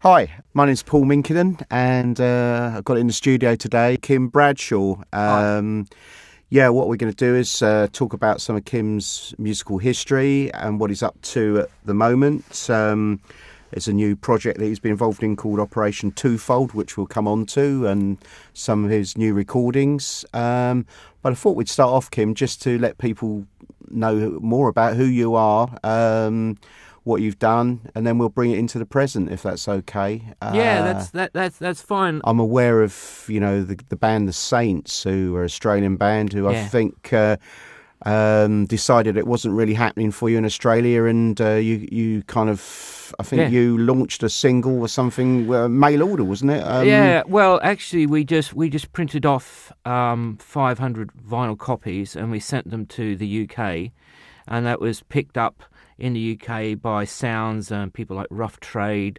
Hi, my name's Paul Minkkinen, and I've got in the studio today Kym Bradshaw. What we're going to do is talk about some of Kym's musical history and what he's up to at the moment. There's a new project that he's been involved in called Operation Twofold, which we'll come on to, and some of his new recordings. But I thought we'd start off, Kym, just to let people know more about who you are, what you've done, and then we'll bring it into the present, if that's okay. That's fine. I'm aware of the band The Saints, who are an Australian band, who I think decided it wasn't really happening for you in Australia, and you kind of, I think you launched a single or something, mail order, wasn't it? Well, actually, we just printed off 500 vinyl copies, and we sent them to the UK, and that was picked up in the UK by Sounds and people like Rough Trade,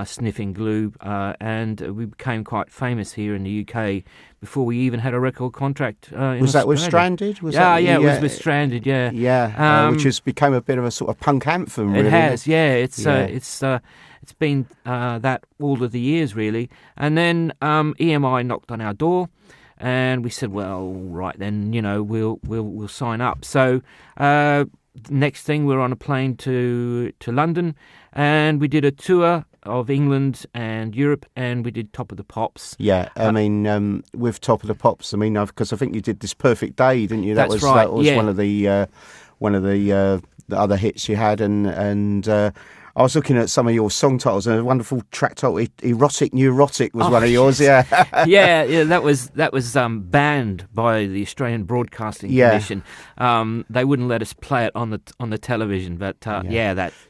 Sniffing Glue, and we became quite famous here in the UK before we even had a record contract. Was that with Stranded? It was with Stranded. Which has become a bit of a sort of punk anthem. Really. It has, It's been that all of the years really, and then EMI knocked on our door. And we said, well, right then, we'll sign up. So next thing, we're on a plane to London, and we did a tour of England and Europe, and we did Top of the Pops. Yeah, I mean, with Top of the Pops, I mean, because I think you did This Perfect Day, didn't you? That's right. That was one of the other hits you had, and I was looking at some of your song titles, and a wonderful track title, "Erotic Neurotic," was one of yours. Yeah, that was banned by the Australian Broadcasting Commission. They wouldn't let us play it on the television, but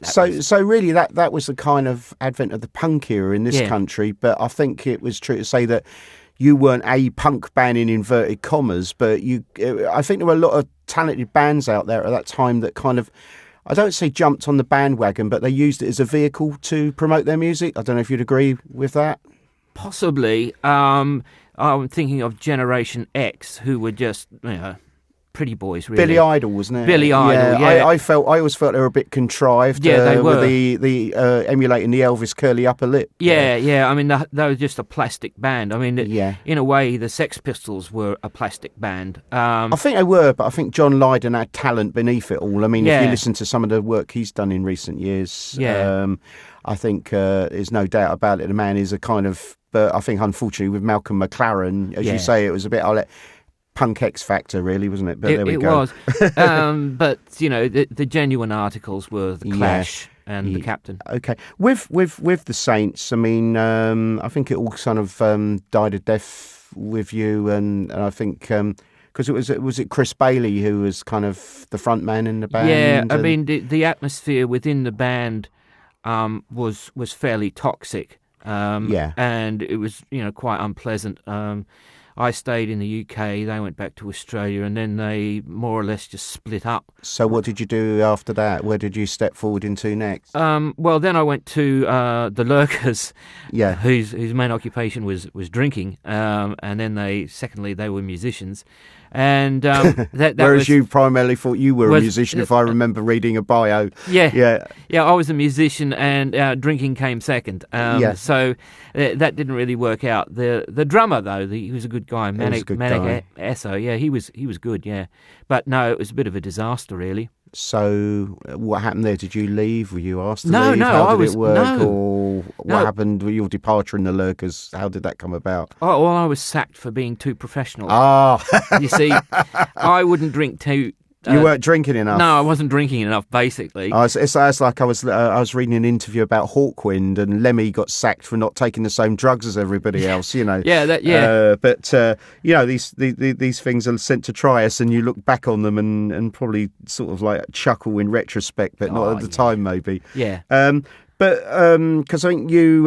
So really, that was the kind of advent of the punk era in this country. But I think it was true to say that you weren't a punk band in inverted commas, but I think there were a lot of talented bands out there at that time that kind of, I don't say jumped on the bandwagon, but they used it as a vehicle to promote their music. I don't know if you'd agree with that. Possibly. I'm thinking of Generation X, who were just, pretty boys, really. Billy Idol, wasn't it? Billy Idol, yeah. I always felt they were a bit contrived. Yeah, they were. With the emulating the Elvis curly upper lip. Yeah. I mean, they were just a plastic band. I mean, in a way, the Sex Pistols were a plastic band. I think they were, but I think John Lydon had talent beneath it all. I mean, if you listen to some of the work he's done in recent years, I think there's no doubt about it. The man is a kind of, but I think unfortunately with Malcolm McLaren, as you say, it was a bit punk X Factor, really, wasn't it? But there we go. It was. But, the genuine articles were The Clash and The Captain. Okay. With The Saints, I mean, I think it all kind of died a death with you, and I think because was it Chris Bailey who was kind of the front man in the band? Yeah, I mean, the atmosphere within the band was fairly toxic. And it was, quite unpleasant. I stayed in the UK, they went back to Australia, and then they more or less just split up. So what did you do after that? Where did you step forward into next? Well, then I went to the Lurkers, whose main occupation was drinking, and then they were musicians. And whereas you primarily thought you were a musician, if I remember reading a bio. Yeah. I was a musician, and drinking came second. So that didn't really work out. The drummer, though, he was a good guy, Manic Esso. Yeah, he was good. Yeah, but no, it was a bit of a disaster, really. So what happened there? Did you leave? Were you asked to leave? How did it work? Or what happened with your departure in the Lurkers? How did that come about? Oh, well, I was sacked for being too professional. You see, I wouldn't drink too. You weren't drinking enough. No, I wasn't drinking enough, basically. It's like I was reading an interview about Hawkwind, and Lemmy got sacked for not taking the same drugs as everybody else. But these things are sent to try us, and you look back on them and probably sort of like chuckle in retrospect, but not at the time, maybe. Yeah. But because I think you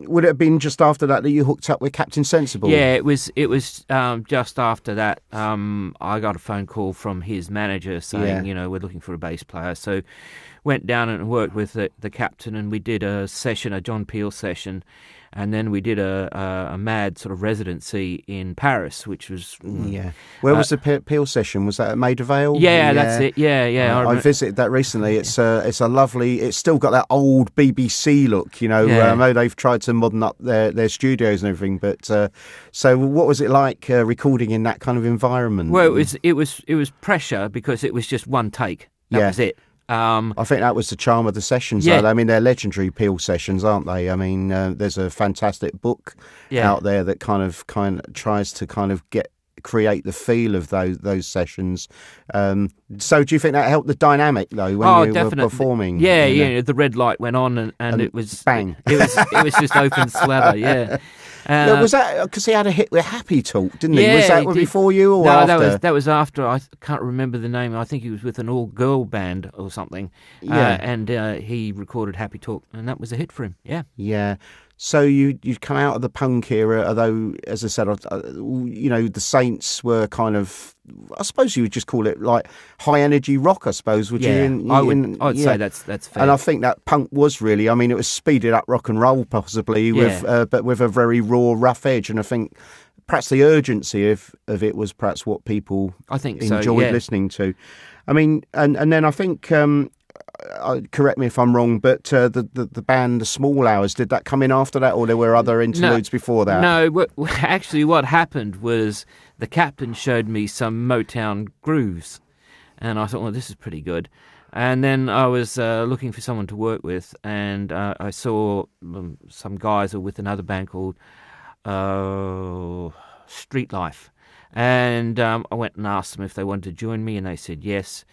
would it have been just after that you hooked up with Captain Sensible? Yeah, it was just after that. I got a phone call from his manager saying, we're looking for a bass player. So went down and worked with the captain, and we did a session, a John Peel session, and then we did a mad sort of residency in Paris, which was Where was the Peel session? Was that at Maida Vale? Yeah, that's it. Yeah. I visited that recently. It's a lovely. It's still got that old BBC look. I know they've tried to modern up their studios and everything. But so, what was it like recording in that kind of environment? Well, it was pressure because it was just one take. That was it. I think that was the charm of the sessions. Though. I mean, they're legendary Peel sessions, aren't they? I mean, there's a fantastic book out there that kind of tries to create the feel of those sessions. So, do you think that helped the dynamic though when you definitely. were performing? Yeah. The red light went on, and it was bang. It was just open slather. Yeah. Was that because he had a hit with Happy Talk, didn't he? Was that before you or after? No, that was after. I can't remember the name. I think he was with an all-girl band or something. And he recorded Happy Talk, and that was a hit for him. Yeah. Yeah. So you'd come out of the punk era, although, as I said, the Saints were kind of, I suppose you would just call it like high energy rock, I suppose. Would you? I would say that's fair. And I think that punk was really, I mean, it was speeded up rock and roll possibly, but with a very raw, rough edge. And I think perhaps the urgency of it was perhaps what people enjoyed listening to. I mean, and then I think. Correct me if I'm wrong, but the band The Small Hours, did that come in after that, or there were other interludes before that? No, actually what happened was the captain showed me some Motown grooves, and I thought, well, this is pretty good. And then I was looking for someone to work with, and I saw some guys who were with another band called Street Life. And I went and asked them if they wanted to join me, and they said yes.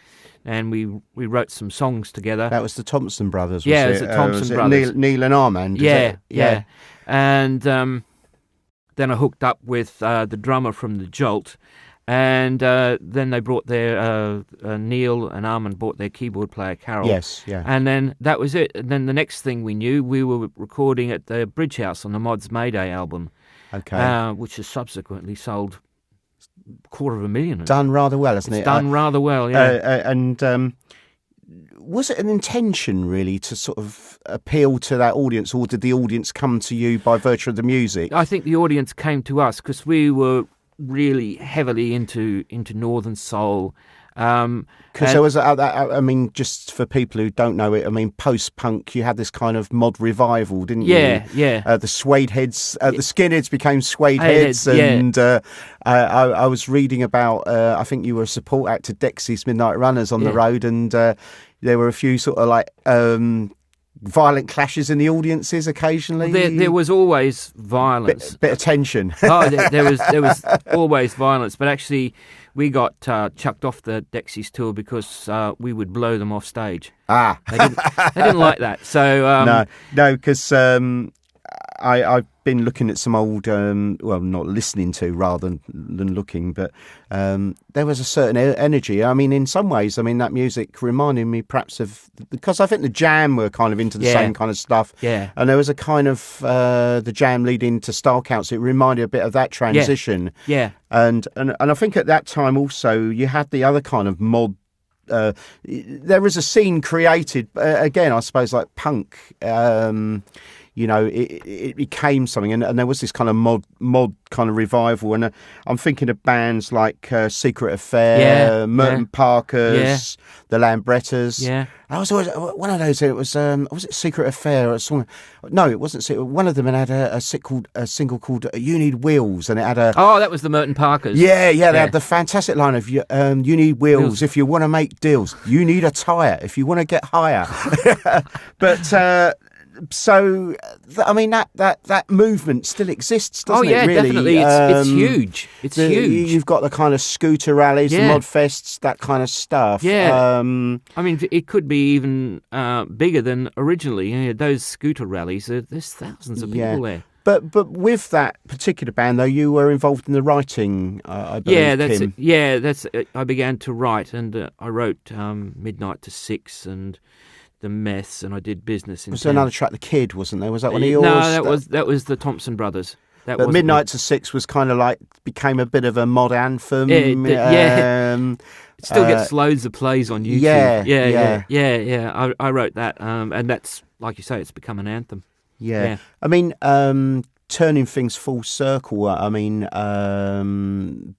And we wrote some songs together. That was the Thompson Brothers, it was the Thompson Brothers. Neil and Armand, yeah. And then I hooked up with the drummer from The Jolt, and then they brought their, Neil and Armand brought their keyboard player, Carol. Yes, yeah. And then that was it. And then the next thing we knew, we were recording at the Bridge House on the Mods Mayday album, which has subsequently sold 250,000. Done rather well, hasn't it? Done rather well, yeah. And was it an intention really to sort of appeal to that audience, or did the audience come to you by virtue of the music? I think the audience came to us because we were really heavily into Northern Soul. Because there was, I mean, just for people who don't know it, I mean, post-punk, you had this kind of mod revival, didn't you? Yeah. The Suede Heads, the Skinheads became Suede Heads, and I was reading about, I think you were a support act to Dexys Midnight Runners on the road, and there were a few sort of like violent clashes in the audiences occasionally. There was always violence, bit of tension. There was always violence, but actually we got chucked off the Dexys tour because we would blow them off stage. They didn't like that. So no, because I've been looking at some old, well, not listening to rather than looking, but there was a certain energy. I mean, in some ways, I mean, that music reminded me perhaps of, because I think the Jam were kind of into the same kind of stuff. Yeah. And there was a kind of, the Jam leading to Style Council, it reminded a bit of that transition. Yeah. And I think at that time also, you had the other kind of mod. There was a scene created, again, I suppose, like punk. You know, it became something, and there was this kind of mod kind of revival. And I'm thinking of bands like Secret Affair, Merton Parkers, the Lambrettas. Yeah, I was always one of those. It was it Secret Affair or something? No, it wasn't. One of them had a single called "You Need Wheels," and it had a. Oh, that was the Merton Parkers. Yeah. They had the fantastic line of "You need wheels if you want to make deals. You need a tyre if you want to get higher." But. So, I mean, that movement still exists, doesn't it? Really? Definitely. It's huge. It's huge. You've got the kind of scooter rallies, the mod fests, that kind of stuff. Yeah. I mean, it could be even bigger than originally. You know, those scooter rallies, there's thousands of people there. But with that particular band, though, you were involved in the writing, I believe, Kym. That's it. I began to write, and I wrote Midnight to 6 and The Mess, and I did Business in Was there Town. another track, The Kid, wasn't there? Was that one of yours? No, that was the Thompson Brothers. That but wasn't Midnight to Six was kind of like became a bit of a mod anthem. It still gets loads of plays on YouTube. Yeah. I wrote that, and that's, like you say, it's become an anthem. Yeah. I mean, turning things full circle. I mean,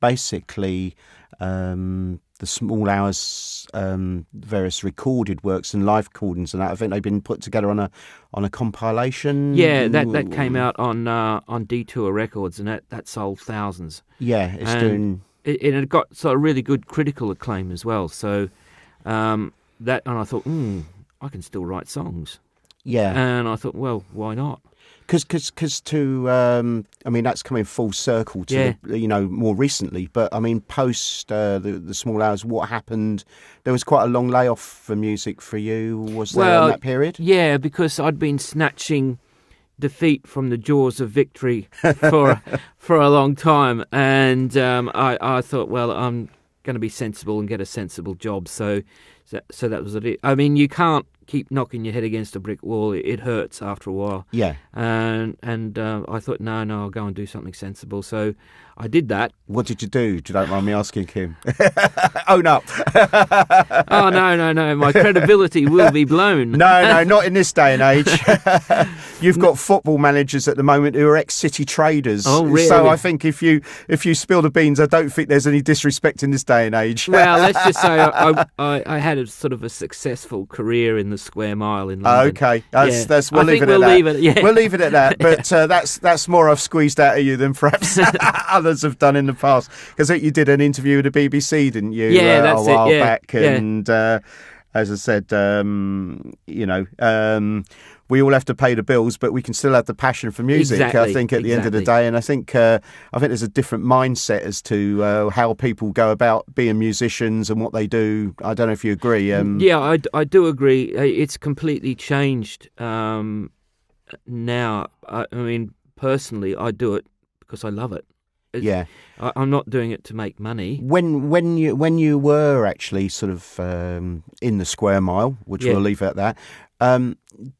basically, the Small Hours, various recorded works and live recordings and that. I think they've been put together on a compilation. Yeah, that came out on Detour Records, and that sold thousands. Yeah, it's doing. It got sort of really good critical acclaim as well. So and I thought, I can still write songs. Yeah, and I thought, well, why not? Because I mean, that's coming full circle to more recently. But I mean, post the Small Hours, what happened? There was quite a long layoff for music for you. Was there in that period? Yeah, because I'd been snatching defeat from the jaws of victory for a long time, and I thought, well, I'm going to be sensible and get a sensible job. So that was it. I mean, you can't keep knocking your head against a brick wall. It hurts after a while. Yeah. And I thought, no, I'll go and do something sensible. So I did that. What did you do? You don't mind me asking, Kym? Own up. Oh, no. My credibility will be blown. No, not in this day and age. You've got football managers at the moment who are ex-City traders. Oh, really? So I think if you spill the beans, I don't think there's any disrespect in this day and age. Well, let's just say I had a sort of a successful career in the square mile in London. Okay, we'll leave it at that. We'll leave it at that. But that's more I've squeezed out of you than perhaps others have done in the past. Because you did an interview with the BBC, didn't you? Yeah, that's a while it. Yeah, back, and as I said, we all have to pay the bills, but we can still have the passion for music. Exactly, I think at the end of the day, and I think there's a different mindset as to how people go about being musicians and what they do. I don't know if you agree. Yeah, I do agree. It's completely changed now. I mean, personally, I do it because I love it. Yeah, I'm not doing it to make money. When you were actually sort of in the square mile, which we'll leave at that.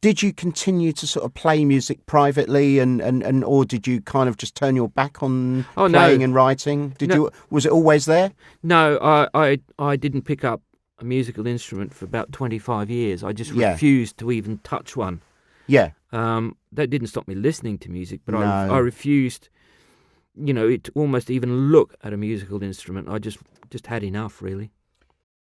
Did you continue to sort of play music privately, and or did you kind of just turn your back on playing and writing? Was it always there? No, I didn't pick up a musical instrument for about 25 years. I just refused to even touch one. Yeah. That didn't stop me listening to music, but I refused, to almost even look at a musical instrument. I just had enough, really.